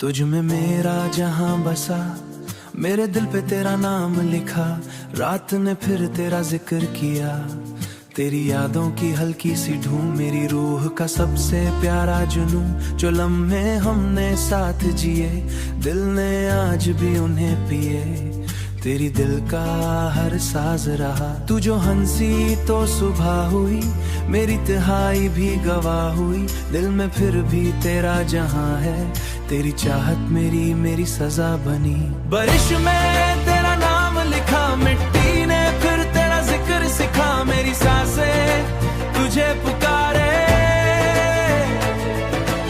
तुझ में मेरा जहां बसा, मेरे दिल पे तेरा नाम लिखा, रात ने फिर तेरा जिक्र किया। तेरी यादों की हल्की सी धूम, मेरी रूह का सबसे प्यारा जुनून। जो लम्हे हमने साथ जिए, दिल ने आज भी उन्हें पिए। तेरी दिल का हर साज रहा, तू जो हंसी तो सुबह हुई, मेरी तिहाई भी गवाह हुई। दिल में फिर भी तेरा जहां है, तेरी चाहत मेरी सजा बनी। बारिश में तेरा नाम लिखा, मिट्टी ने फिर तेरा जिक्र सिखा। मेरी सांसें तुझे पुकारे,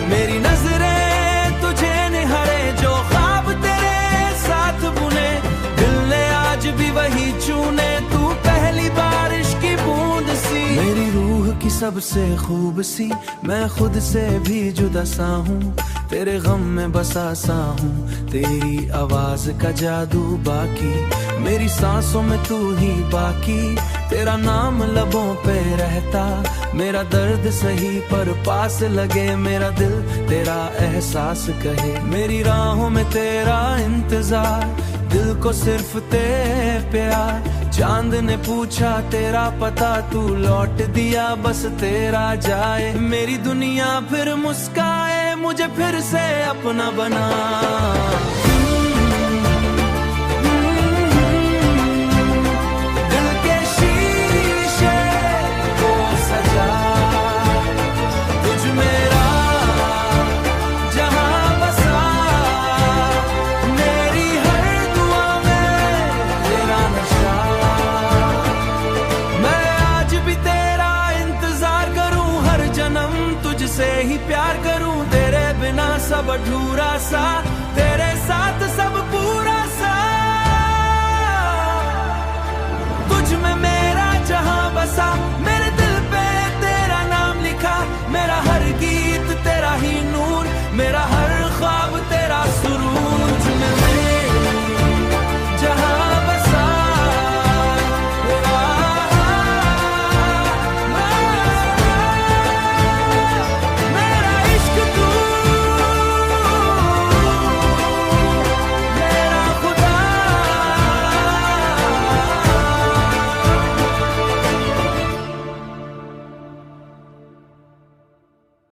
मेरी नजरें तुझे निहारे। जो ख्वाब तेरे साथ बुने, दिल ने आज भी वही चुने। तू पहली बारिश की बूंद सी, मेरी रूह की सबसे खूब सी। मैं खुद से भी जुदा सा हूँ, तेरे गम में बसा सा हूँ। तेरी आवाज का जादू बाकी, मेरी सांसों में तू ही बाकी। तेरा नाम लबों पे रहता, मेरा दर्द सही पर पास लगे। मेरा दिल तेरा एहसास कहे, मेरी राहों में तेरा इंतजार। दिल को सिर्फ तेरे प्यार, चांद ने पूछा तेरा पता, तू लौट दिया बस तेरा जाए। मेरी दुनिया फिर मुस्काए, मुझे फिर से अपना बना। दिल के शीशे को सजा, तुझ मेरा जहां बसा। मेरी हर दुआ में तेरा नशा, मैं आज भी तेरा इंतजार करूं। हर जन्म तुझसे ही प्यार करूं, तेरे बिना सब अधूरा सा, तेरे साथ सब पूरा।